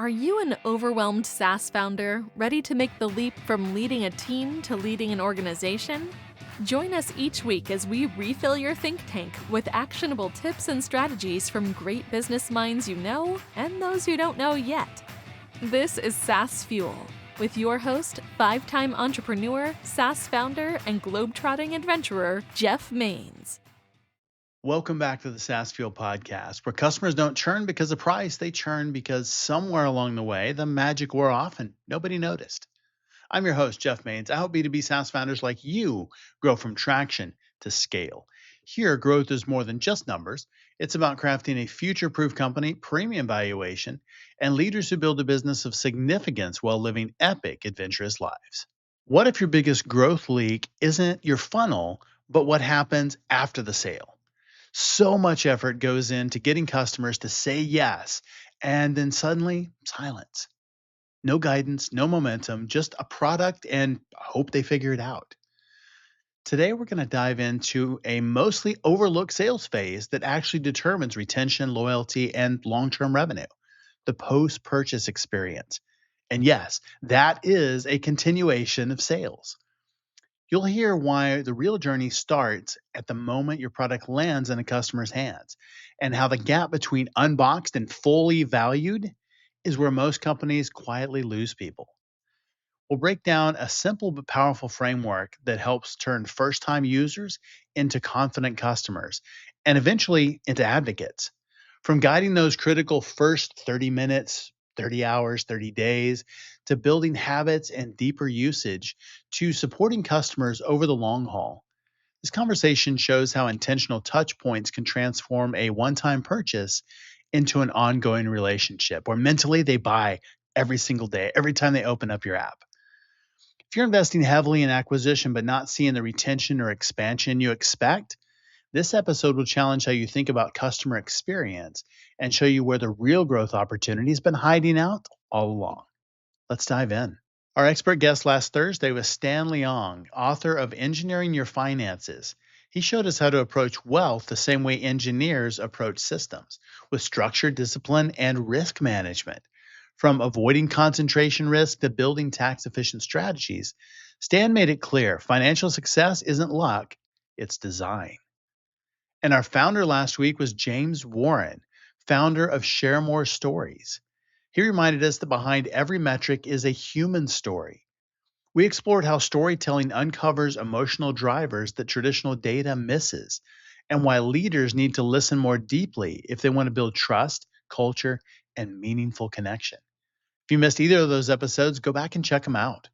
Are you an overwhelmed SaaS founder ready to make the leap from leading a team to leading an organization? Join us each week as we refill your think tank with actionable tips and strategies from great business minds you know and those you don't know yet. This is SaaS Fuel with your host, 5-time entrepreneur, SaaS founder, and globetrotting adventurer, Jeff Maines. Welcome back to the SaaS Fuel podcast, where customers don't churn because of price. They churn because somewhere along the way, the magic wore off and nobody noticed. I'm your host, Jeff Maines. I help B2B SaaS founders like you grow from traction to scale. Here, growth is more than just numbers. It's about crafting a future-proof company, premium valuation, and leaders who build a business of significance while living epic, adventurous lives. What if your biggest growth leak isn't your funnel, but what happens after the sale? So much effort goes into getting customers to say yes, and then suddenly silence. No guidance, no momentum, just a product and hope they figure it out. Today, we're going to dive into a mostly overlooked sales phase that actually determines retention, loyalty, and long-term revenue, the post-purchase experience. And yes, that is a continuation of sales. You'll hear why the real journey starts at the moment your product lands in a customer's hands, and how the gap between unboxed and fully valued is where most companies quietly lose people. We'll break down a simple but powerful framework that helps turn first-time users into confident customers and eventually into advocates. From guiding those critical first 30 minutes, 30 hours, 30 days, to building habits and deeper usage, to supporting customers over the long haul. This conversation shows how intentional touch points can transform a one-time purchase into an ongoing relationship where mentally they buy every single day, every time they open up your app. If you're investing heavily in acquisition but not seeing the retention or expansion you expect, this episode will challenge how you think about customer experience and show you where the real growth opportunity has been hiding out all along. Let's dive in. Our expert guest last Thursday was Stan Leong, author of Engineering Your Finances. He showed us how to approach wealth the same way engineers approach systems, with structure, discipline, and risk management. From avoiding concentration risk to building tax-efficient strategies, Stan made it clear financial success isn't luck, it's design. And our founder last week was James Warren, founder of Share More Stories. He reminded us that behind every metric is a human story. We explored how storytelling uncovers emotional drivers that traditional data misses, and why leaders need to listen more deeply if they want to build trust, culture, and meaningful connection. If you missed either of those episodes, go back and check them out.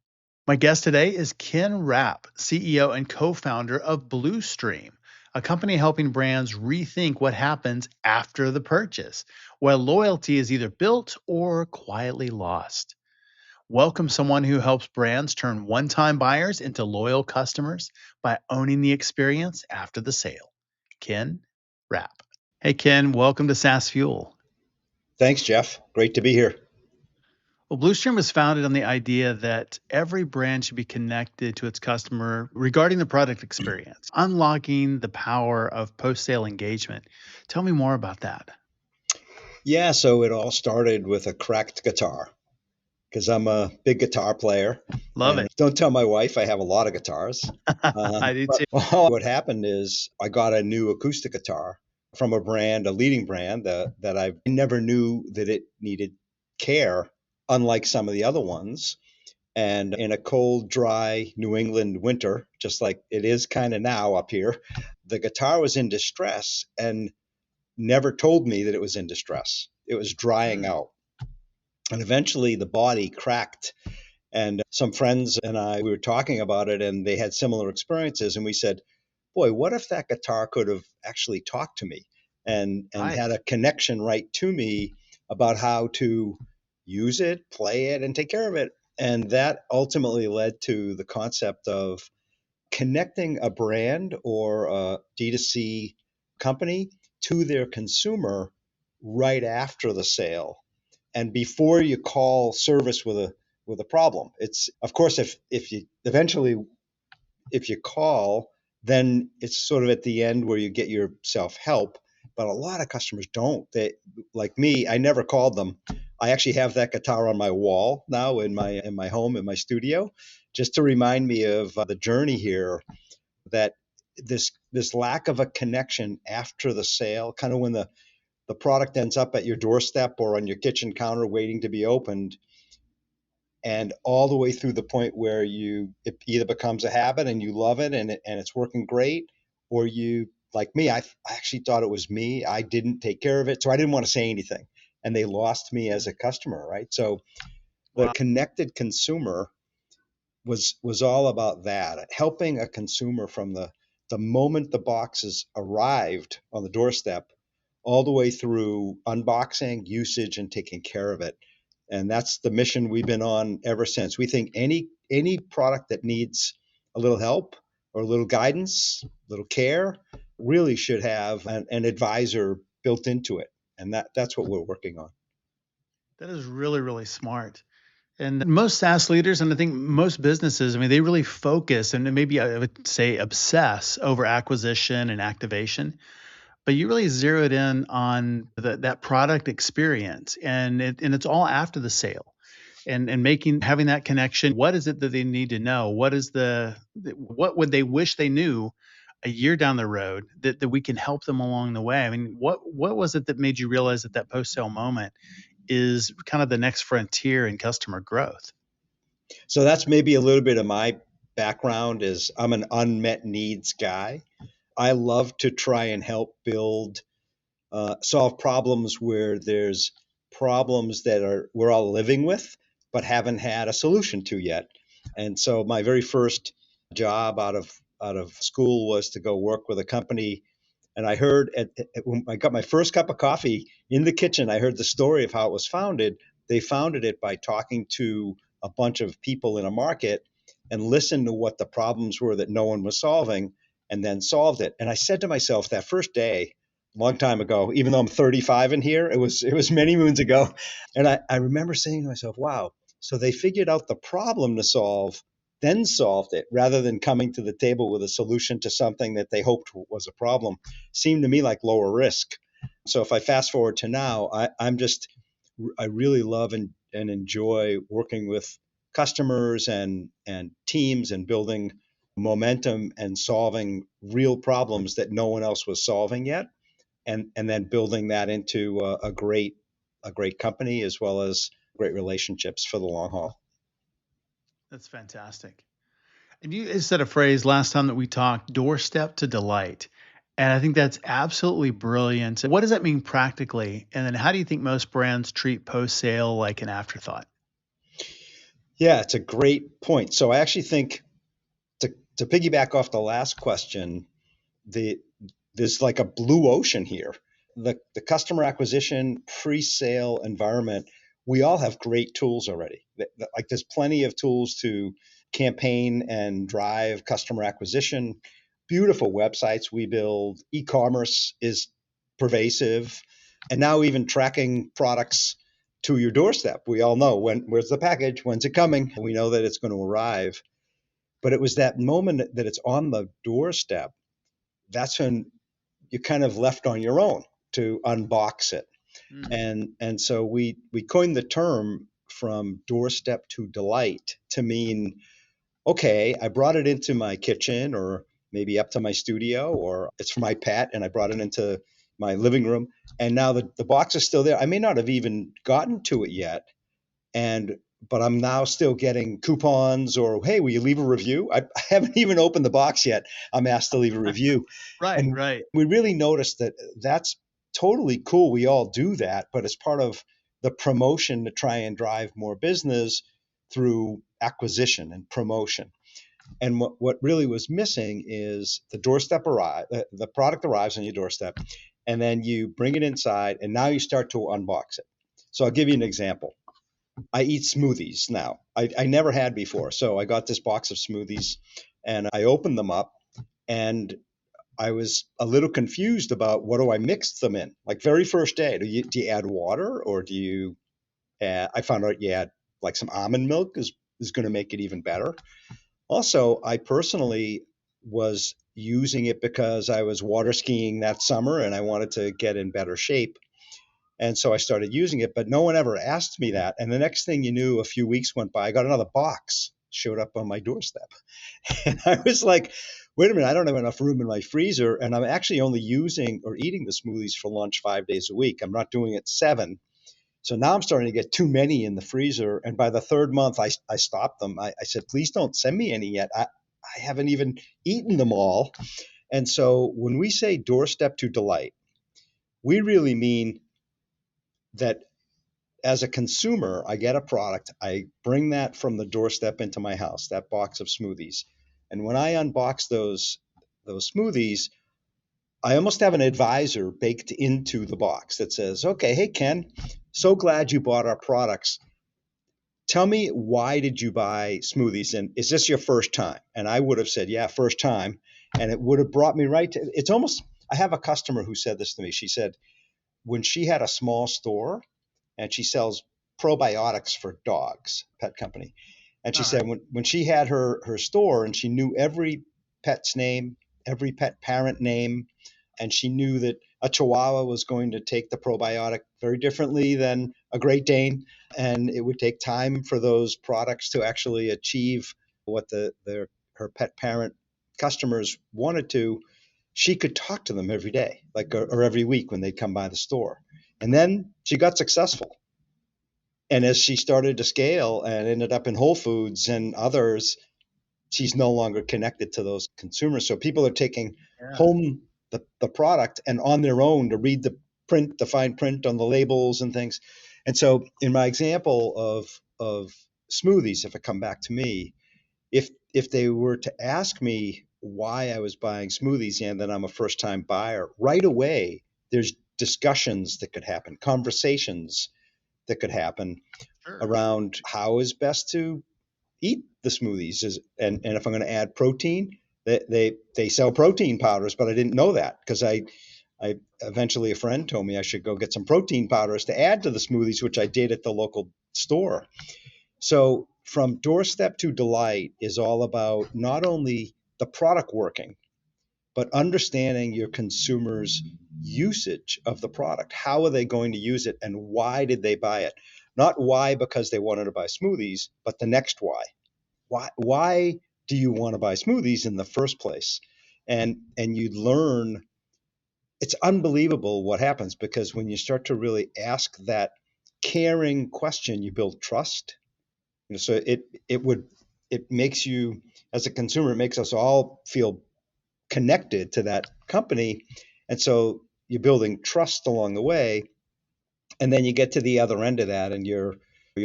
My guest today is Ken Rapp, CEO and co-founder of Bluestream, a company helping brands rethink what happens after the purchase, while loyalty is either built or quietly lost. Welcome someone who helps brands turn one-time buyers into loyal customers by owning the experience after the sale. Ken Rapp. Hey, Ken, welcome to SaaS Fuel. Thanks, Jeff. Great to be here. Well, Bluestream was founded on the idea that every brand should be connected to its customer regarding the product experience, unlocking the power of post-sale engagement. Tell me more about that. Yeah, so it all started with a cracked guitar because I'm a big guitar player. Love it. Don't tell my wife I have a lot of guitars. I do too. What happened is I got a new acoustic guitar from a brand, a leading brand that I never knew that it needed care, unlike some of the other ones. And in a cold, dry New England winter, just like it is kind of now up here, the guitar was in distress and never told me that it was in distress. It was drying out. And eventually the body cracked. And some friends and I, we were talking about it, and they had similar experiences. And we said, boy, what if that guitar could have actually talked to me and Right. had a connection right to me about how to use it, play it, and take care of it. And that ultimately led to the concept of connecting a brand or a D2C company to their consumer right after the sale and before you call service with a problem. It's, of course, if you call, then it's sort of at the end where you get your self-help, but a lot of customers don't. They, like me, I never called them. I actually have that guitar on my wall now in my home, in my studio, just to remind me of the journey here, that this lack of a connection after the sale, kind of when the product ends up at your doorstep or on your kitchen counter waiting to be opened, and all the way through the point where it either becomes a habit and you love it and it's working great, or you, like me, I actually thought it was me. I didn't take care of it, so I didn't want to say anything, and they lost me as a customer, right? So the Wow. connected consumer was all about that, helping a consumer from the moment the boxes arrived on the doorstep all the way through unboxing, usage, and taking care of it. And that's the mission we've been on ever since. We think any product that needs a little help or a little guidance, a little care, really should have an advisor built into it. And that's what we're working on. That is really, really smart. And most SaaS leaders, and I think most businesses, I mean, they really focus and maybe I would say obsess over acquisition and activation, but you really zeroed in on that product experience, and it's all after the sale, and having that connection. What is it that they need to know? What would they wish they knew a year down the road that we can help them along the way? I mean, what was it that made you realize that post sale moment is kind of the next frontier in customer growth? So that's maybe a little bit of my background. Is I'm an unmet needs guy. I love to try and help solve problems where there's problems that we're all living with, but haven't had a solution to yet. And so my very first job out of school was to go work with a company. And I heard when I got my first cup of coffee in the kitchen, I heard the story of how it was founded. They founded it by talking to a bunch of people in a market and listened to what the problems were that no one was solving, and then solved it. And I said to myself that first day, a long time ago, even though I'm 35 in here, it was many moons ago. And I remember saying to myself, wow, so they figured out the problem to solve, then solved it, rather than coming to the table with a solution to something that they hoped was a problem. Seemed to me like lower risk. So if I fast forward to now, I really love and enjoy working with customers and teams and building momentum and solving real problems that no one else was solving yet, and then building that into a great company as well as great relationships for the long haul. That's fantastic. And you said a phrase last time that we talked, doorstep to delight. And I think that's absolutely brilliant. What does that mean practically? And then how do you think most brands treat post sale like an afterthought? Yeah, it's a great point. So I actually think, to piggyback off the last question, the there's like a blue ocean here. The customer acquisition pre-sale environment, we all have great tools already. Like there's plenty of tools to campaign and drive customer acquisition. Beautiful websites we build. E-commerce is pervasive, and now even tracking products to your doorstep. We all know where's the package, when's it coming. We know that it's going to arrive. But it was that moment that it's on the doorstep. That's when you're kind of left on your own to unbox it. Mm. And so we coined the term from doorstep to delight to mean, okay, I brought it into my kitchen or maybe up to my studio, or it's for my pet and I brought it into my living room, and now the box is still there. I may not have even gotten to it yet, and but I'm now still getting coupons or, hey, will you leave a review? I haven't even opened the box yet. I'm asked to leave a review. Right, And right. we really noticed that that's totally cool. We all do that, but it's part of the promotion to try and drive more business through acquisition and promotion. And what really was missing is the product arrives on your doorstep, and then you bring it inside, and now you start to unbox it. So I'll give you an example. I eat smoothies now. I never had before. So I got this box of smoothies and I opened them up, and I was a little confused about what do I mix them in. Like very first day, do you add water, or do you I found out you add like some almond milk is going to make it even better. Also, I personally was using it because I was water skiing that summer and I wanted to get in better shape. And so I started using it, but no one ever asked me that. And the next thing you knew, a few weeks went by, I got another box showed up on my doorstep. And I was like, wait a minute, I don't have enough room in my freezer. And I'm actually only using or eating the smoothies for lunch 5 days a week. I'm not doing it 7. So now I'm starting to get too many in the freezer. And by the third month, I stopped them. I said, please don't send me any yet. I haven't even eaten them all. And so when we say doorstep to delight, we really mean that as a consumer, I get a product, I bring that from the doorstep into my house, that box of smoothies. And when I unbox those smoothies, I almost have an advisor baked into the box that says, okay, hey, Ken, so glad you bought our products. Tell me, why did you buy smoothies? And is this your first time? And I would have said, yeah, first time. And it would have brought me right to, it's almost, I have a customer who said this to me. She said, when she had a small store and she sells probiotics for dogs, pet company. And she said when she had her store and she knew every pet's name, every pet parent name, and she knew that a Chihuahua was going to take the probiotic very differently than a Great Dane, and it would take time for those products to actually achieve what her pet parent customers wanted to. She could talk to them every day, or every week when they'd come by the store. And then she got successful. And as she started to scale and ended up in Whole Foods and others, she's no longer connected to those consumers. So people are taking home the product and on their own to read the fine print on the labels and things. And so in my example of smoothies, if it come back to me, if they were to ask me why I was buying smoothies and that I'm a first time buyer, right away, there's discussions that could happen, conversations that could happen around how is best to eat the smoothies. And if I'm going to add protein, they sell protein powders, but I didn't know that because I eventually a friend told me I should go get some protein powders to add to the smoothies, which I did at the local store. So from doorstep to delight is all about not only the product working, but understanding your consumers' usage of the product. How are they going to use it and why did they buy it? Not why because they wanted to buy smoothies, but the next why. Why do you want to buy smoothies in the first place? And you learn, it's unbelievable what happens because when you start to really ask that caring question, you build trust. So it makes you, as a consumer, it makes us all feel connected to that company. And so you're building trust along the way. And then you get to the other end of that and you're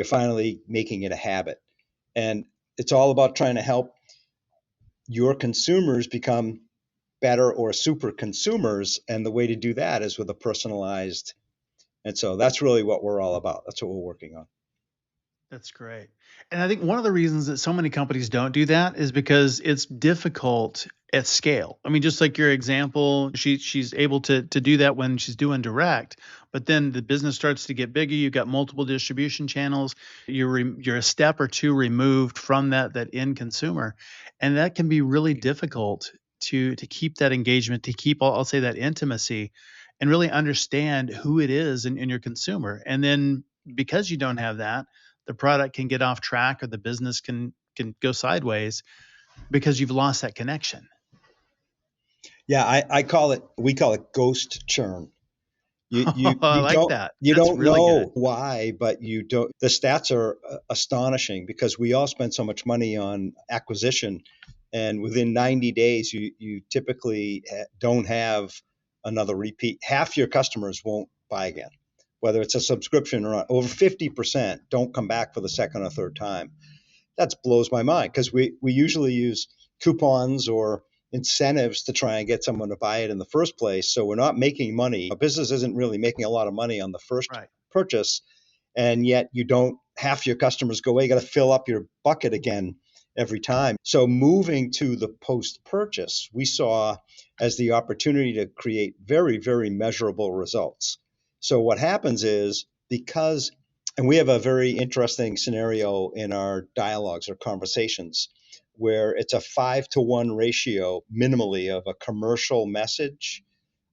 finally making it a habit. And it's all about trying to help your consumers become better or super consumers. And the way to do that is with a personalized. And so that's really what we're all about. That's what we're working on. That's great. And I think one of the reasons that so many companies don't do that is because it's difficult at scale. I mean, just like your example, she's able to do that when she's doing direct, but then the business starts to get bigger. You've got multiple distribution channels. You're a step or two removed from that end consumer, and that can be really difficult to keep that engagement, to keep I'll say that intimacy, and really understand who it is in your consumer. And then because you don't have that, the product can get off track or the business can go sideways because you've lost that connection. Yeah, we call it ghost churn. I like that. You That's don't really know good. why, but you don't. The stats are astonishing because we all spend so much money on acquisition, and within 90 days, you typically don't have another repeat. Half your customers won't buy again, whether it's a subscription or not. Over 50% don't come back for the second or third time. That blows my mind because we usually use coupons or incentives to try and get someone to buy it in the first place. So we're not making money. A business isn't really making a lot of money on the first purchase. And yet half your customers go, well, you got to fill up your bucket again every time. So moving to the post-purchase, we saw as the opportunity to create very, very measurable results. So what happens is and we have a very interesting scenario in our dialogues or conversations where it's a 5-to-1 ratio minimally of a commercial message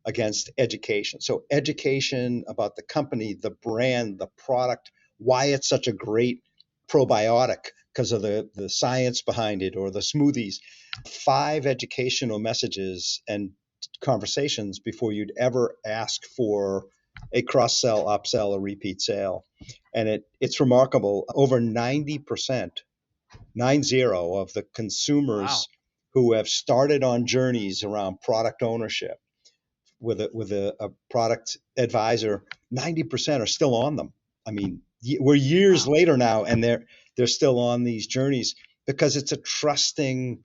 against education. So education about the company, the brand, the product, why it's such a great probiotic because of the science behind it, or the smoothies. 5 educational messages and conversations before you'd ever ask for a cross-sell, upsell, or repeat sale. And it's remarkable. Over 90%, 90 of the consumers Wow. who have started on journeys around product ownership with a product advisor, 90% are still on them. I mean, we're years Wow. later now, and they're still on these journeys because it's a trusting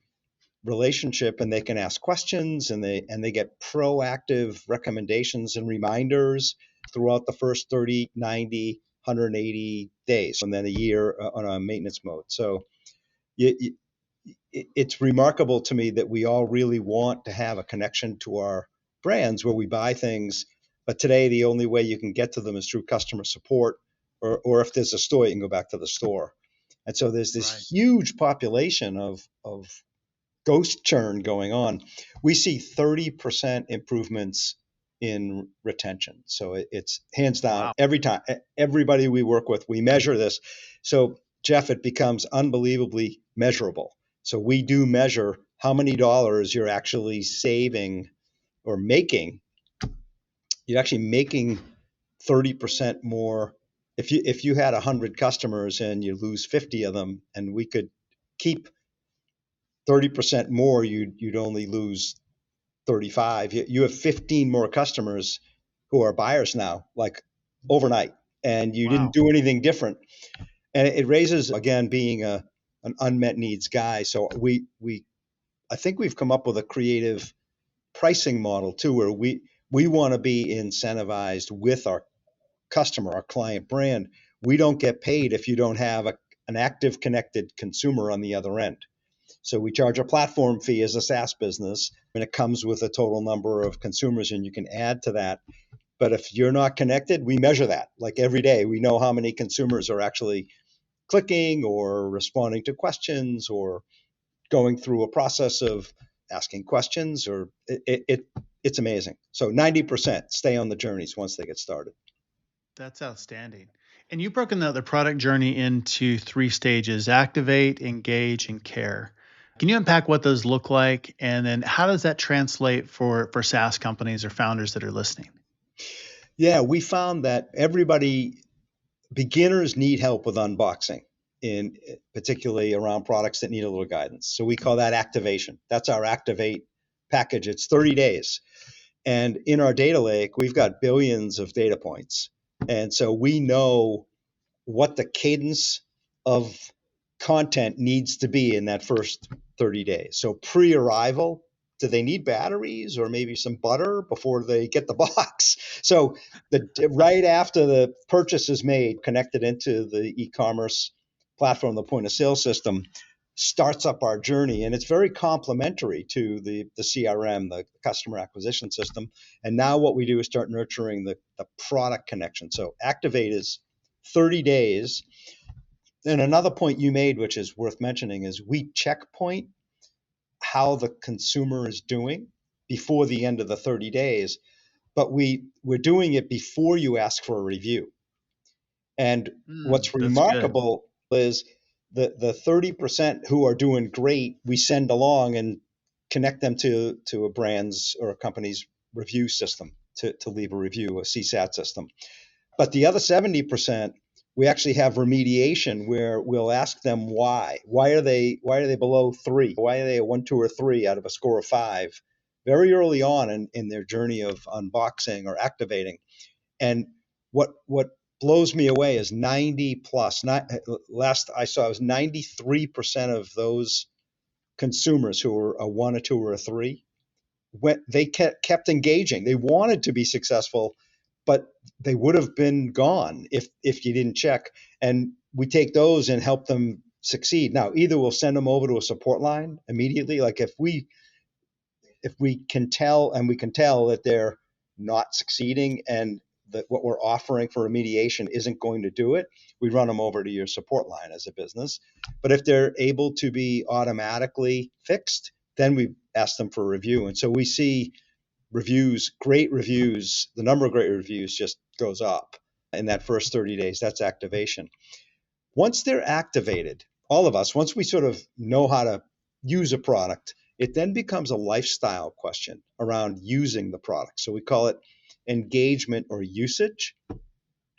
relationship, and they can ask questions, and they get proactive recommendations and reminders throughout the first 30, 90, 180 days, and then a year on a maintenance mode. So it's remarkable to me that we all really want to have a connection to our brands where we buy things, but today the only way you can get to them is through customer support, or if there's a store, you can go back to the store. And so there's this Right. huge population of ghost churn going on. We see 30% improvements in retention. So it's hands down Wow. every time. Everybody we work with, we measure this. So, Jeff, it becomes unbelievably measurable. So we do measure how many dollars you're actually saving or making. You're actually making 30% more. If you had 100 customers and you lose 50 of them, and we could keep 30% more, you'd only lose 35. You have 15 more customers who are buyers now, like overnight, and you didn't Wow. do anything different. And it raises, again, being an unmet needs guy. So I think we've come up with a creative pricing model too, where we want to be incentivized with our customer, our client brand. We don't get paid if you don't have an active connected consumer on the other end. So we charge a platform fee as a SaaS business, and it comes with a total number of consumers, and you can add to that. But if you're not connected, we measure that. Like every day, we know how many consumers are actually clicking or responding to questions or going through a process of asking questions, or it's amazing. So 90% stay on the journeys once they get started. That's outstanding. And you've broken the product journey into 3 stages: activate, engage, and care. Can you unpack what those look like? And then how does that translate for SaaS companies or founders that are listening? Yeah, we found that beginners need help with unboxing, in particularly around products that need a little guidance. So we call that activation. That's our activate package. It's 30 days. And in our data lake, we've got billions of data points. And so we know what the cadence of content needs to be in that first 30 days. So pre-arrival, do they need batteries or maybe some butter before they get the box? So right after the purchase is made, connected into the e-commerce platform, the point of sale system, starts up our journey, and it's very complementary to the CRM, the customer acquisition system. And now what we do is start nurturing the product connection. So activate is 30 days. And another point you made, which is worth mentioning, is we checkpoint how the consumer is doing before the end of the 30 days, but we're doing it before you ask for a review. And what's That's good. remarkable is the 30% who are doing great, we send along and connect them to a brand's or a company's review system to leave a review, a CSAT system. But the other 70%, we actually have remediation where we'll ask them why. Why are they below 3? Why are they a 1, 2, or 3 out of a score of 5? Very early on in their journey of unboxing or activating. And what blows me away is 90 plus. Last I saw, it was 93% of those consumers who were a 1, a 2, or a 3. They kept engaging. They wanted to be successful, but they would have been gone if you didn't check. And we take those and help them succeed. Now, either we'll send them over to a support line immediately, like if we can tell, and we can tell that they're not succeeding and what we're offering for remediation isn't going to do it, we run them over to your support line as a business. But if they're able to be automatically fixed, then we ask them for a review. And so we see reviews, great reviews, the number of great reviews just goes up in that first 30 days. That's activation. Once they're activated, all of us, once we sort of know how to use a product, it then becomes a lifestyle question around using the product. So we call it engagement or usage.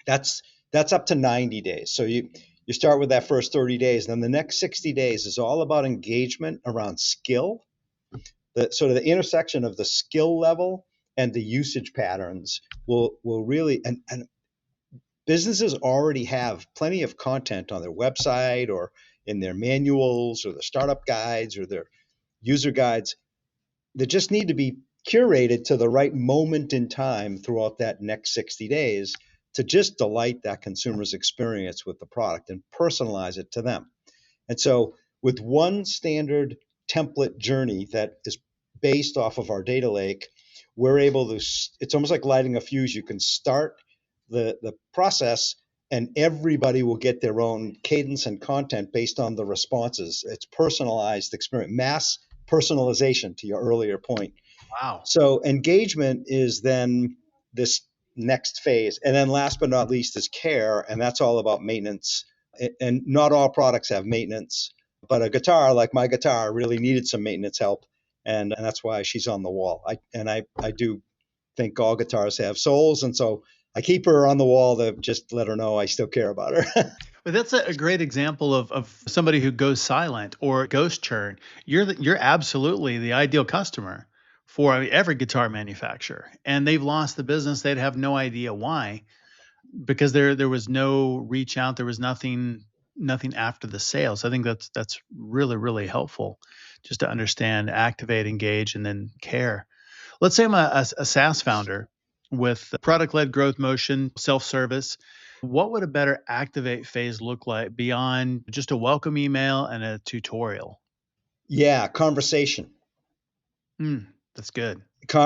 That's up to 90 days. So you start with that first 30 days, then the next 60 days is all about engagement around skill, the sort of the intersection of the skill level and the usage patterns will really, and businesses already have plenty of content on their website or in their manuals or the startup guides or their user guides that just need to be curated to the right moment in time throughout that next 60 days to just delight that consumer's experience with the product and personalize it to them. And so with one standard template journey that is based off of our data lake, we're able to, it's almost like lighting a fuse. You can start the process and everybody will get their own cadence and content based on the responses. It's personalized experience, mass personalization to your earlier point. Wow. So engagement is then this next phase. And then last but not least is care. And that's all about maintenance. And not all products have maintenance, but a guitar like my guitar really needed some maintenance help. And that's why she's on the wall. I do think all guitars have souls. And so I keep her on the wall to just let her know I still care about her. But that's a great example of somebody who goes silent or ghost churn. You're absolutely the ideal customer for every guitar manufacturer, and they've lost the business. They'd have no idea why, because there was no reach out. There was nothing after the sale. So I think that's really, really helpful just to understand, activate, engage, and then care. Let's say I'm a SaaS founder with product-led growth motion, self-service. What would a better activate phase look like beyond just a welcome email and a tutorial? Yeah, conversation. That's good.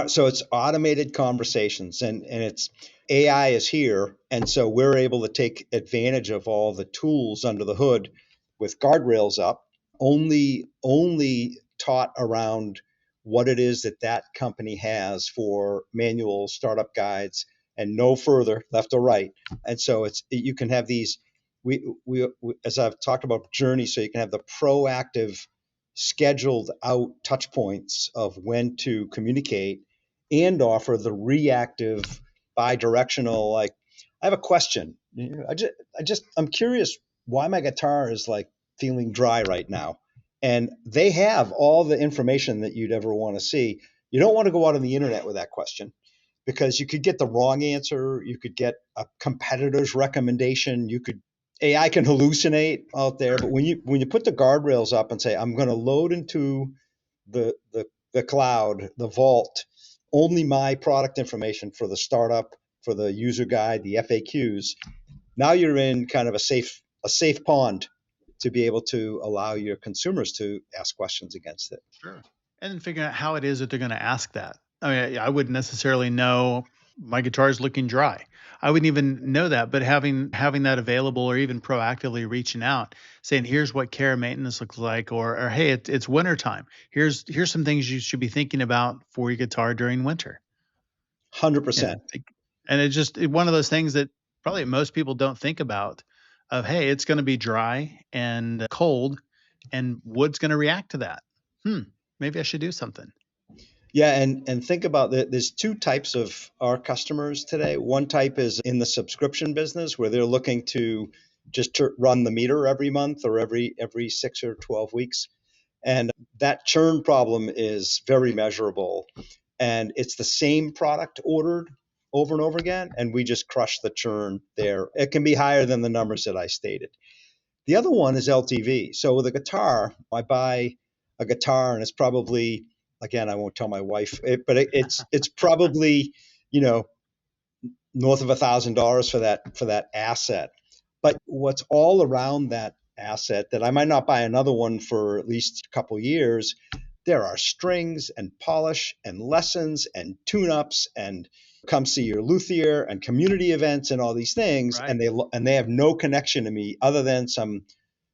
So it's automated conversations and it's AI is here. And so we're able to take advantage of all the tools under the hood with guardrails up, only taught around what it is that company has for manual startup guides and no further left or right. And so you can have these, we as I've talked about journey, so you can have the proactive scheduled out touch points of when to communicate and offer the reactive bi-directional, like, I have a question. I'm curious why my guitar is like feeling dry right now. And they have all the information that you'd ever want to see. You don't want to go out on the internet with that question because you could get the wrong answer. You could get a competitor's recommendation. AI can hallucinate out there, but when you put the guardrails up and say, I'm going to load into the cloud, the vault, only my product information for the startup, for the user guide, the FAQs, now you're in kind of a safe pond to be able to allow your consumers to ask questions against it. Sure. And then figuring out how it is that they're going to ask that. I mean, I wouldn't necessarily know my guitar is looking dry. I wouldn't even know that, but having that available or even proactively reaching out, saying, here's what care and maintenance looks like, or hey, it's wintertime. Here's some things you should be thinking about for your guitar during winter. 100%. And it's just one of those things that probably most people don't think about of, hey, it's going to be dry and cold and wood's going to react to that. Maybe I should do something. Yeah, and think about that. There's two types of our customers today. One type is in the subscription business where they're looking to just run the meter every month or every 6 or 12 weeks. And that churn problem is very measurable. And it's the same product ordered over and over again, and we just crush the churn there. It can be higher than the numbers that I stated. The other one is LTV. So with a guitar, I buy a guitar and it's probably, again, I won't tell my wife, but it's probably, north of $1,000 for that asset. But what's all around that asset that I might not buy another one for at least a couple years, there are strings and polish and lessons and tune-ups and come see your luthier and community events and all these things, Right. and they have no connection to me other than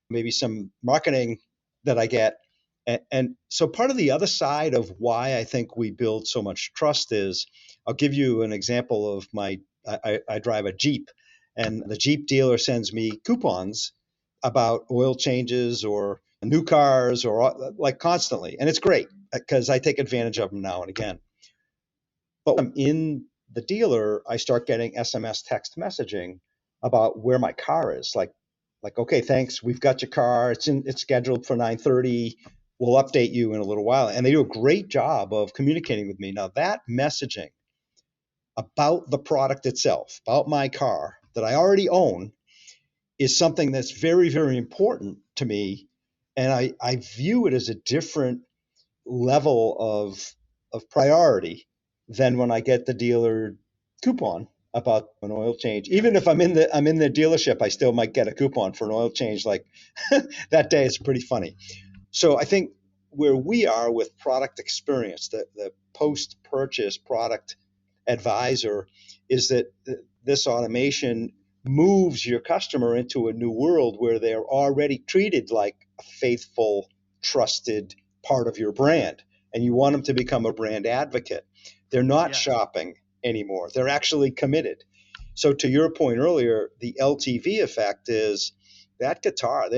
maybe some marketing that I get. And so part of the other side of why I think we build so much trust is, I'll give you an example of I drive a Jeep, and the Jeep dealer sends me coupons about oil changes or new cars or like constantly. And it's great because I take advantage of them now and again. But when I'm in the dealer, I start getting SMS text messaging about where my car is. Like, okay, thanks, we've got your car. It's scheduled for 9:30. We'll update you in a little while. And they do a great job of communicating with me. Now that messaging about the product itself, about my car that I already own, is something that's very, very important to me. And I view it as a different level of priority than when I get the dealer coupon about an oil change. Even if I'm in the dealership, I still might get a coupon for an oil change. Like that day is pretty funny. So I think where we are with product experience, the post-purchase product advisor, is that this automation moves your customer into a new world where they're already treated like a faithful, trusted part of your brand, and you want them to become a brand advocate. They're not shopping anymore. They're actually committed. So to your point earlier, the LTV effect is that guitar.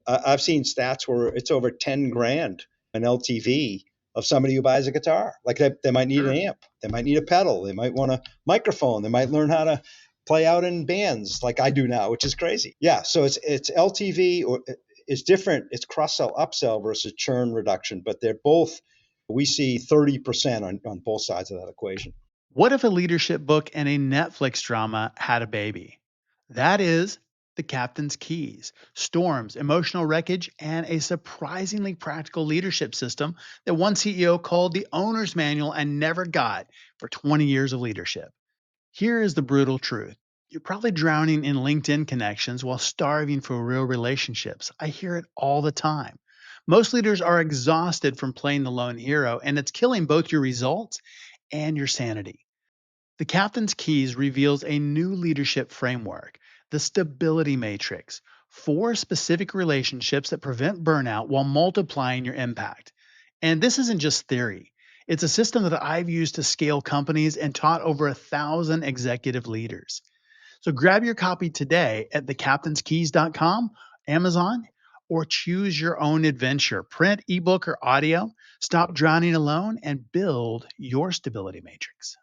I've seen stats where it's over 10 grand an LTV of somebody who buys a guitar. Like they might need an amp, they might need a pedal, they might want a microphone, they might learn how to play out in bands like I do now, which is crazy. Yeah, so it's LTV or it's different. It's cross-sell, upsell versus churn reduction, but they're both, we see 30% on both sides of that equation. What if a leadership book and a Netflix drama had a baby? That is The Captain's Keys, Storms, Emotional Wreckage, and a surprisingly practical leadership system that one CEO called the owner's manual and never got for 20 years of leadership. Here is the brutal truth. You're probably drowning in LinkedIn connections while starving for real relationships. I hear it all the time. Most leaders are exhausted from playing the lone hero, and it's killing both your results and your sanity. The Captain's Keys reveals a new leadership framework, the stability matrix, 4 specific relationships that prevent burnout while multiplying your impact. And this isn't just theory. It's a system that I've used to scale companies and taught over 1,000 executive leaders. So grab your copy today at thecaptainskeys.com, Amazon, or choose your own adventure, print, ebook, or audio. Stop drowning alone and build your stability matrix.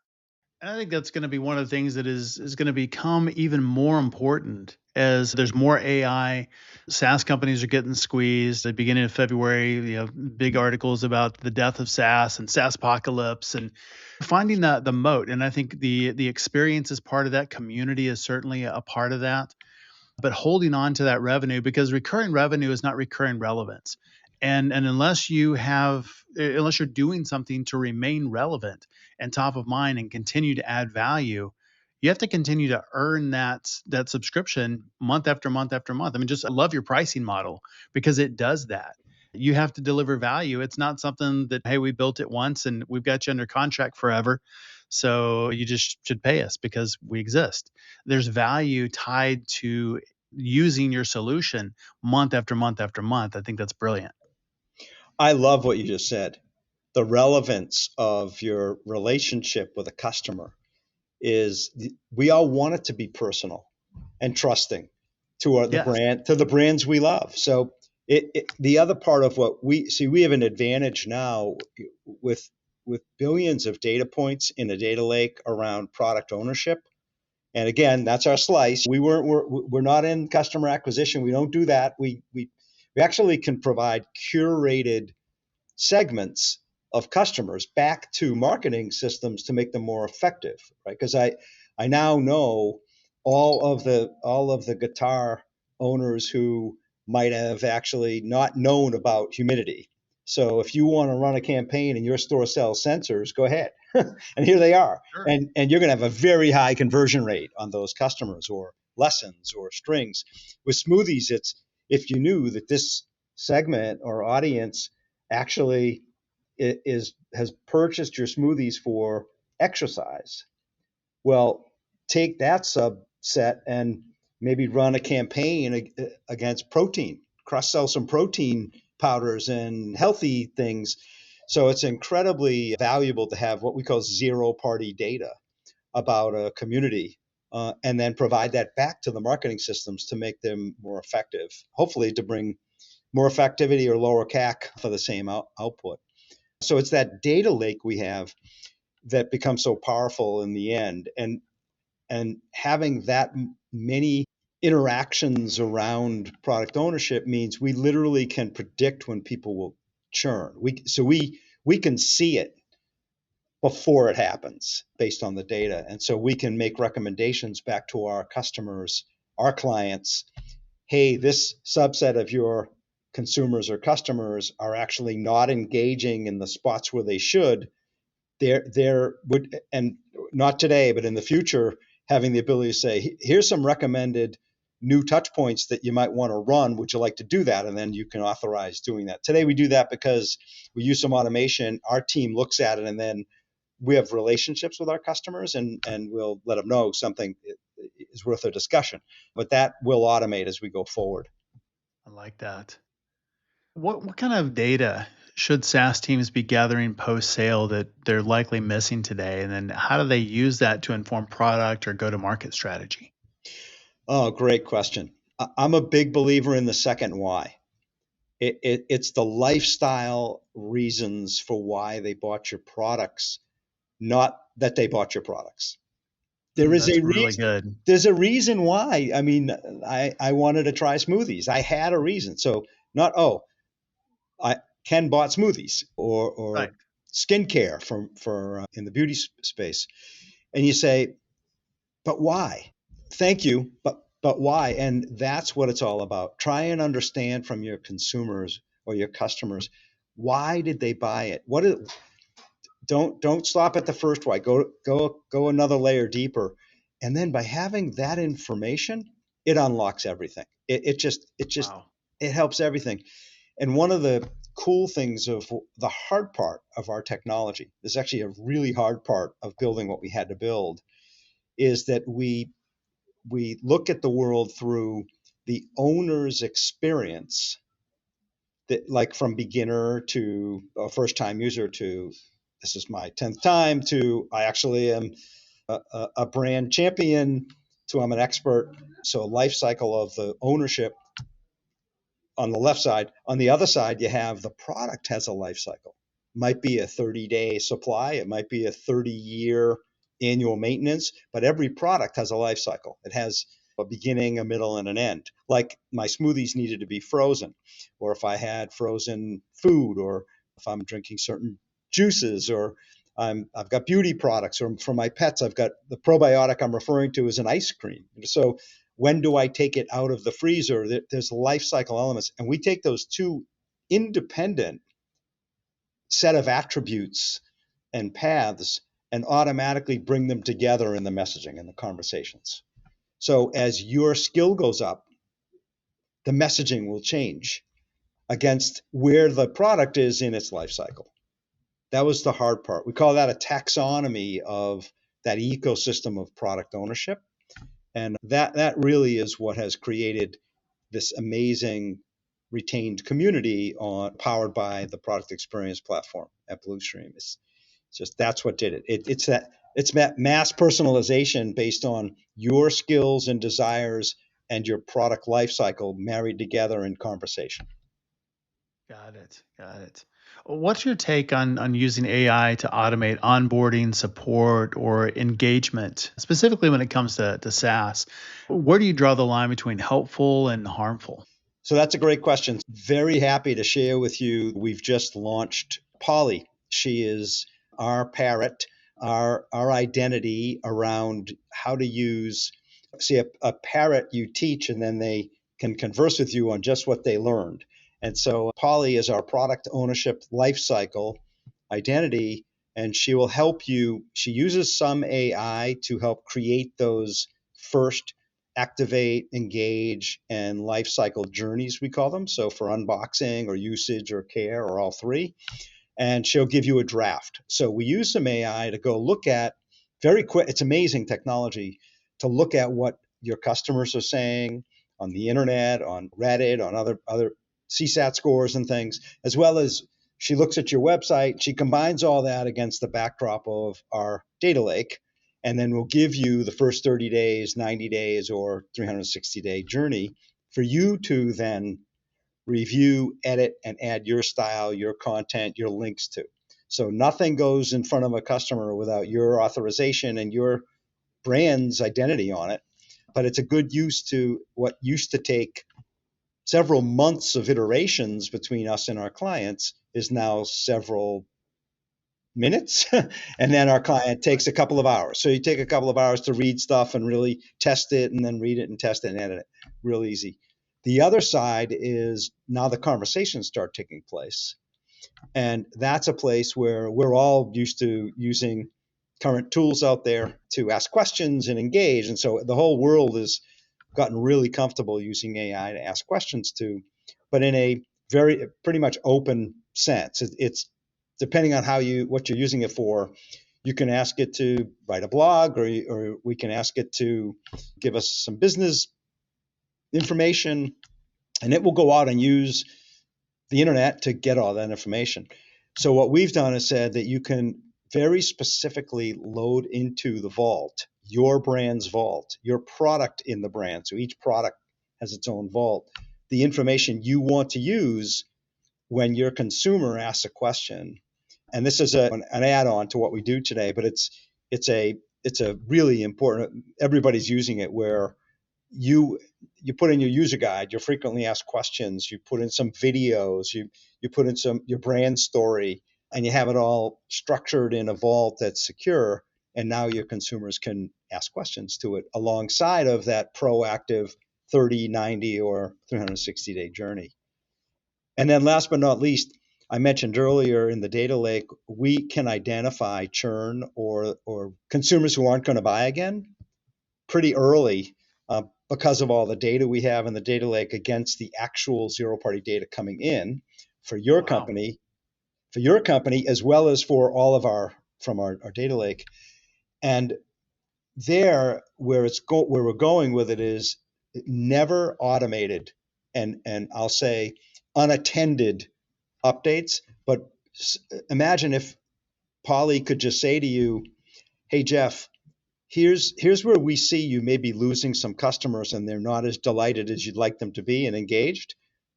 I think that's going to be one of the things that is going to become even more important as there's more AI. SaaS companies are getting squeezed. At the beginning of February, big articles about the death of SaaS and SaaS apocalypse and finding the moat. And I think the experience is part of that. Community is certainly a part of that. But holding on to that revenue, because recurring revenue is not recurring relevance. And unless unless you're doing something to remain relevant and top of mind and continue to add value, you have to continue to earn that subscription month after month after month. I mean, I love your pricing model because it does that. You have to deliver value. It's not something that, hey, we built it once and we've got you under contract forever, so you just should pay us because we exist. There's value tied to using your solution month after month after month. I think that's brilliant. I love what you just said. The relevance of your relationship with a customer is, we all want it to be personal and trusting to the Yes. brand, to the brands we love. So the other part of what we see, we have an advantage now with billions of data points in a data lake around product ownership. And again, that's our slice. We're not in customer acquisition. We don't do that. We actually can provide curated segments of customers back to marketing systems to make them more effective, right? Because I now know all of the guitar owners who might have actually not known about humidity. So if you want to run a campaign and your store sells sensors, go ahead. And here they are. Sure. And you're going to have a very high conversion rate on those customers, or lessons or strings. With smoothies, it's, if you knew that this segment or audience actually has purchased your smoothies for exercise. Well, take that subset and maybe run a campaign against protein, cross-sell some protein powders and healthy things. So it's incredibly valuable to have what we call zero-party data about a community, and then provide that back to the marketing systems to make them more effective, hopefully to bring more effectivity or lower CAC for the same output. So it's that data lake we have that becomes so powerful in the end. And having that many interactions around product ownership means we literally can predict when people will churn. We can see it before it happens based on the data. And so we can make recommendations back to our customers, our clients. Hey, this subset of your consumers or customers are actually not engaging in the spots where they should. There would, and not today, but in the future, having the ability to say, here's some recommended new touch points that you might want to run. Would you like to do that? And then you can authorize doing that. Today we do that because we use some automation. Our team looks at it, and then we have relationships with our customers, and we'll let them know something is worth a discussion. But that will automate as we go forward. I like that. What kind of data should SaaS teams be gathering post-sale that they're likely missing today? And then how do they use that to inform product or go-to-market strategy? Oh, great question. I'm a big believer in the second why. It's the lifestyle reasons for why they bought your products, not that they bought your products. There is That's a really reason. good. There's a reason why. I mean, I wanted to try smoothies. I had a reason. So not, Ken bought smoothies or Right. skincare for in the beauty space, and you say, but why? Thank you, but why? And that's what it's all about. Try and understand from your consumers or your customers, why did they buy it? Don't stop at the first why. Go another layer deeper, and then by having that information, it unlocks everything. It just Wow. it helps everything. And one of the cool things of the hard part of our technology, this is actually a really hard part of building what we had to build, is that we look at the world through the owner's experience, that like from beginner to a first time user to this is my 10th time to I actually am a brand champion to I'm an expert. So a life cycle of the ownership on the left side. On the other side, you have the product has a life cycle. Might be a 30-day supply, it might be a 30-year annual maintenance, but every product has a life cycle. It has a beginning, a middle, and an end. Like my smoothies needed to be frozen, or if I had frozen food, or if I'm drinking certain juices, or I've got beauty products, or for my pets, I've got the probiotic I'm referring to as an ice cream. So when do I take it out of the freezer? There's life cycle elements, and we take those two independent set of attributes and paths and automatically bring them together in the messaging and the conversations. So as your skill goes up, the messaging will change against where the product is in its life cycle. That was the hard part. We call that a taxonomy of that ecosystem of product ownership. And that really is what has created this amazing retained community powered by the product experience platform at Bluestream. It's just that's what did it. It's mass personalization based on your skills and desires and your product lifecycle married together in conversation. Got it. Got it. What's your take on using AI to automate onboarding, support, or engagement, specifically when it comes to SaaS? Where do you draw the line between helpful and harmful? So that's a great question. Very happy to share with you. We've just launched Polly. She is our parrot, our identity around how to use. See, a parrot you teach, and then they can converse with you on just what they learned. And so Polly is our product ownership lifecycle identity, and she will help you. She uses some AI to help create those first activate, engage, and life cycle journeys, we call them. So for unboxing or usage or care or all three. and she'll give you a draft. So we use some AI to go look at very quick. It's amazing technology to look at what your customers are saying on the internet, on Reddit, on other CSAT scores and things, as well as she looks at your website. She combines all that against the backdrop of our data lake, and then we'll give you the first 30 days, 90 days, or 360-day journey for you to then review, edit, and add your style, your content, your links to. So nothing goes in front of a customer without your authorization and your brand's identity on it. But it's a good use to what used to take several months of iterations between us and our clients is now several minutes. And then our client takes a couple of hours. So you take a couple of hours to read stuff and really test it, and then read it and test it and edit it. Real easy. The other side is now the conversations start taking place. And that's a place where we're all used to using current tools out there to ask questions and engage. And so the whole world has gotten really comfortable using AI to ask questions to, but in a very pretty much open sense. It's depending on what you're using it for. You can ask it to write a blog, or we can ask it to give us some business information, and it will go out and use the internet to get all that information. So what we've done is said that you can very specifically load into the vault, your brand's vault, your product in the brand. So each product has its own vault. The information you want to use when your consumer asks a question. And this is an add-on to what we do today, but it's a really important. Everybody's using it where you put in your user guide, your frequently asked questions, you put in some videos, you put in your brand story, and you have it all structured in a vault that's secure. And now your consumers can ask questions to it alongside of that proactive 30, 90, or 360-day journey. And then last but not least, I mentioned earlier in the data lake, we can identify churn or consumers who aren't going to buy again pretty early because of all the data we have in the data lake against the actual zero-party data coming in for your company, as well as for all of our data lake. And there, where we're going with it is never automated and I'll say unattended updates. But imagine if Polly could just say to you, "Hey Jeff, here's where we see you may be losing some customers and they're not as delighted as you'd like them to be and engaged.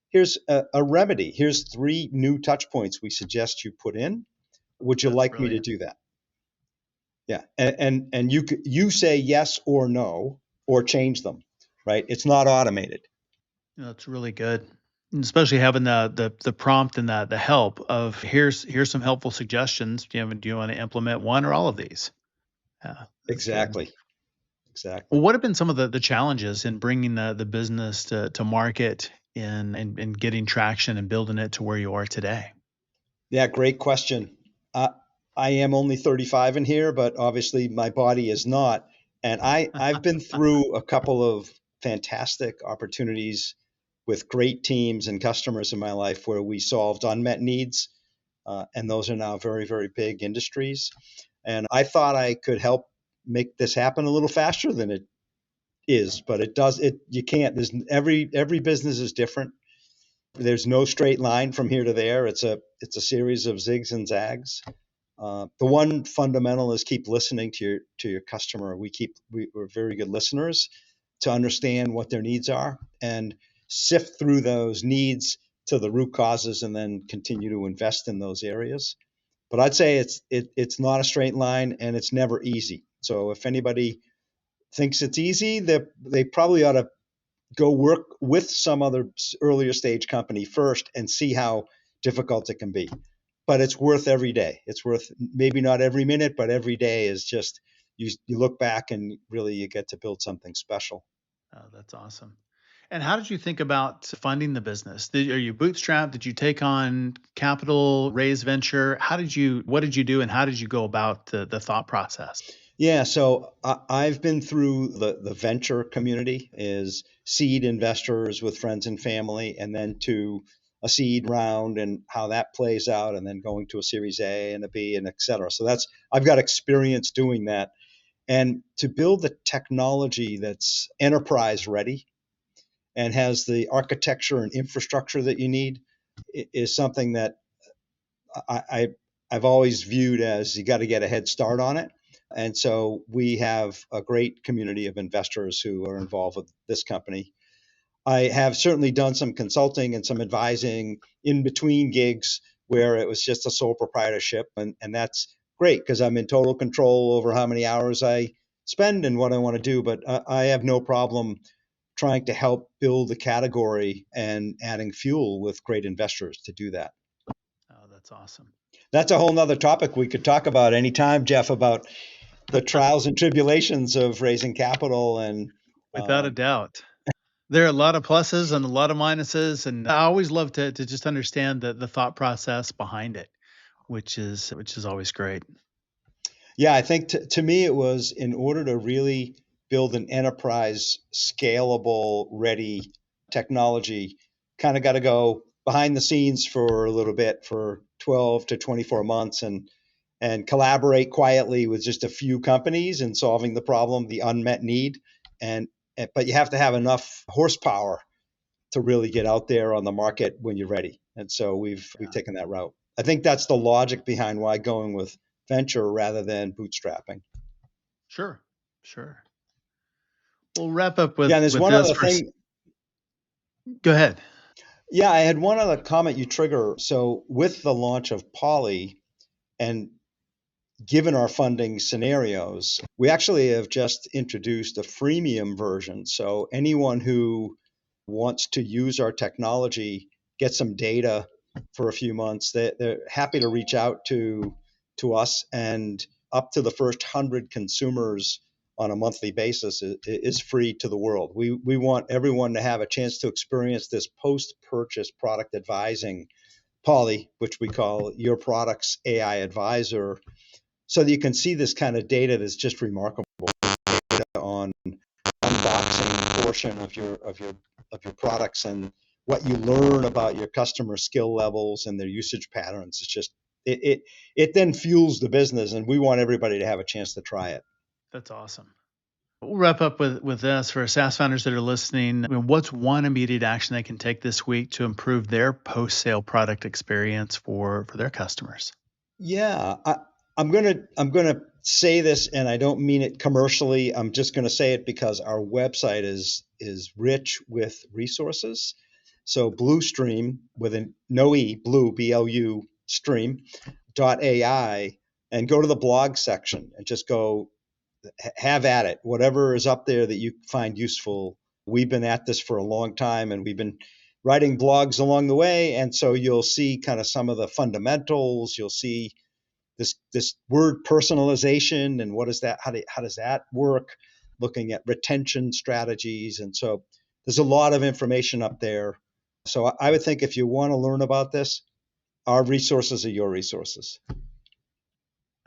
Here's a remedy. Here's 3 new touch points we suggest you put in. Would you like me to do that?" Yeah, and you say yes or no or change them, right? It's not automated. That's really good. And especially having the prompt and the help of here's some helpful suggestions. Do you want to implement one or all of these? Yeah, that's good. Exactly. Well, what have been some of the challenges in bringing the business to market and getting traction and building it to where you are today? Yeah, great question. I am only 35 in here, but obviously my body is not. And I've been through a couple of fantastic opportunities with great teams and customers in my life where we solved unmet needs. And those are now very, very big industries. And I thought I could help make this happen a little faster than it is, but you can't. Every business is different. There's no straight line from here to there. It's a series of zigs and zags. The one fundamental is keep listening to your customer. We're very good listeners to understand what their needs are and sift through those needs to the root causes and then continue to invest in those areas. But I'd say it's not a straight line and it's never easy. So if anybody thinks it's easy, they probably ought to go work with some other earlier stage company first and see how difficult it can be. But it's worth every day. It's worth maybe not every minute, but every day is just you look back and really you get to build something special. Oh, that's awesome. And how did you think about funding the business? Are you bootstrapped? Did you take on capital, raise venture? What did you do, and how did you go about the thought process? Yeah, so I've been through the venture community is seed investors with friends and family, and then to a seed round and how that plays out, and then going to a Series A and a B and et cetera. So I've got experience doing that. And to build the technology that's enterprise ready and has the architecture and infrastructure that you need is something that I've always viewed as you got to get a head start on it. And so we have a great community of investors who are involved with this company. I have certainly done some consulting and some advising in between gigs where it was just a sole proprietorship. And that's great because I'm in total control over how many hours I spend and what I want to do. But I have no problem trying to help build the category and adding fuel with great investors to do that. Oh, that's awesome. That's a whole nother topic we could talk about anytime, Jeff, about the trials and tribulations of raising capital. And Without a doubt. There are a lot of pluses and a lot of minuses, and I always love to just understand the thought process behind it, which is always great. yeah, I think to me it was in order to really build an enterprise scalable, ready technology, kind of got to go behind the scenes for a little bit for 12 to 24 months and collaborate quietly with just a few companies in solving the problem, the unmet need. And but you have to have enough horsepower to really get out there on the market when you're ready. And so we've taken that route. I think that's the logic behind why going with venture rather than bootstrapping. Sure. We'll wrap up with Yeah, and there's one this other first. thing. Go ahead. Yeah, I had one other comment you trigger. So with the launch of Poly and given our funding scenarios, we actually have just introduced a freemium version. So anyone who wants to use our technology, get some data for a few months, they're happy to reach out to us. And up to the first 100 consumers on a monthly basis is free to the world. We want everyone to have a chance to experience this post-purchase product advising, Poly, which we call Your Products AI Advisor, so that you can see this kind of data that's just remarkable data on unboxing portion of your products and what you learn about your customer skill levels and their usage patterns. It's just it then fuels the business, and we want everybody to have a chance to try it. That's awesome. We'll wrap up with this for SaaS founders that are listening. I mean, what's one immediate action they can take this week to improve their post-sale product experience for their customers? Yeah, I'm gonna say this, and I don't mean it commercially. I'm just gonna say it because our website is rich with resources. So Bluestream with an no e, blue BLU stream.ai, and go to the blog section and just go have at it. Whatever is up there that you find useful. We've been at this for a long time, and we've been writing blogs along the way, and so you'll see kind of some of the fundamentals. You'll see this word personalization and what is that? How does that work? Looking at retention strategies, and so there's a lot of information up there. So I would think if you want to learn about this, our resources are your resources.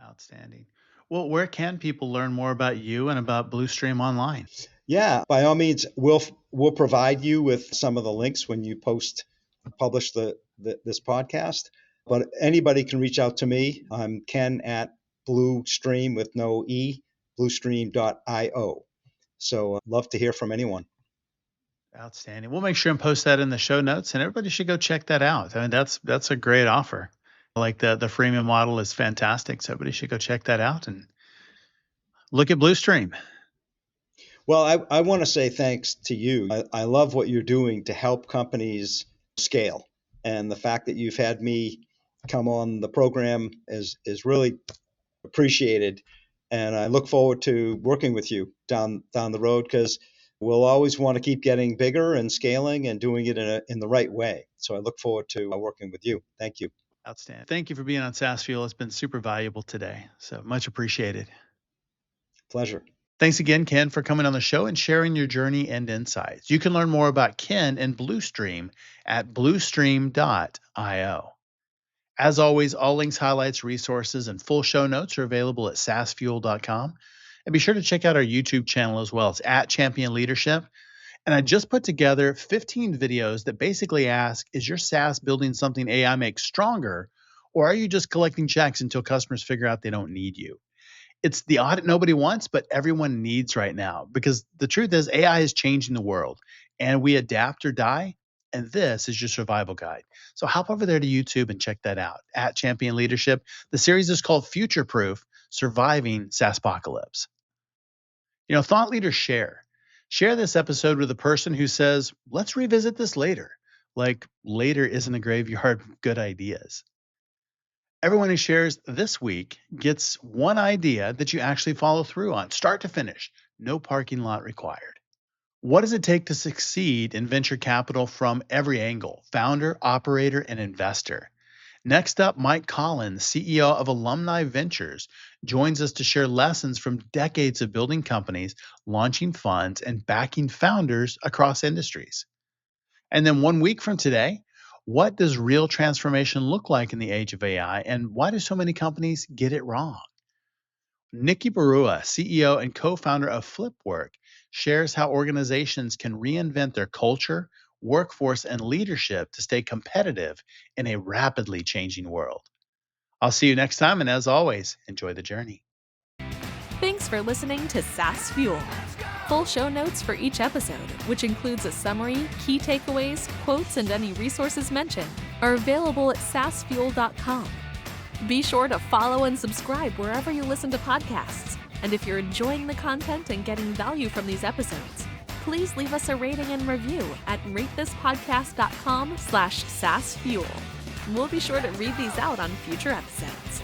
Outstanding. Well, where can people learn more about you and about Bluestream online? Yeah, by all means, we'll provide you with some of the links when you publish this podcast. But anybody can reach out to me. I'm Ken at Bluestream with no E, bluestream.io. So love to hear from anyone. Outstanding. We'll make sure and post that in the show notes, and everybody should go check that out. I mean, that's a great offer. Like the freemium model is fantastic, so everybody should go check that out and look at Bluestream. Well, I want to say thanks to you. I love what you're doing to help companies scale, and the fact that you've had me come on the program is really appreciated. And I look forward to working with you down the road, because we'll always want to keep getting bigger and scaling and doing it in the right way. So I look forward to working with you. Thank you. Outstanding. Thank you for being on SaaS Fuel. It's been super valuable today. So much appreciated. Pleasure. Thanks again, Ken, for coming on the show and sharing your journey and insights. You can learn more about Ken and Bluestream at bluestream.io. As always, all links, highlights, resources, and full show notes are available at saasfuel.com. And be sure to check out our YouTube channel as well. It's at Champion Leadership. And I just put together 15 videos that basically ask, is your SaaS building something AI makes stronger, or are you just collecting checks until customers figure out they don't need you? It's the audit nobody wants, but everyone needs right now, because the truth is AI is changing the world and we adapt or die. And this is your survival guide. So hop over there to YouTube and check that out at Champion Leadership. The series is called Future Proof: Surviving SaaS Apocalypse. Thought leaders share. Share this episode with a person who says, let's revisit this later. Like later isn't a graveyard of good ideas. Everyone who shares this week gets one idea that you actually follow through on, start to finish. No parking lot required. What does it take to succeed in venture capital from every angle? Founder, operator, and investor. Next up, Mike Collins, CEO of Alumni Ventures, joins us to share lessons from decades of building companies, launching funds, and backing founders across industries. And then 1 week from today, what does real transformation look like in the age of AI, and why do so many companies get it wrong? Nikki Barua, CEO and co-founder of Flipwork, shares how organizations can reinvent their culture, workforce, and leadership to stay competitive in a rapidly changing world. I'll see you next time, and as always, enjoy the journey. Thanks for listening to SaaS Fuel. Full show notes for each episode, which includes a summary, key takeaways, quotes, and any resources mentioned, are available at saasfuel.com. Be sure to follow and subscribe wherever you listen to podcasts. And if you're enjoying the content and getting value from these episodes, please leave us a rating and review at ratethispodcast.com/SaaSfuel. We'll be sure to read these out on future episodes.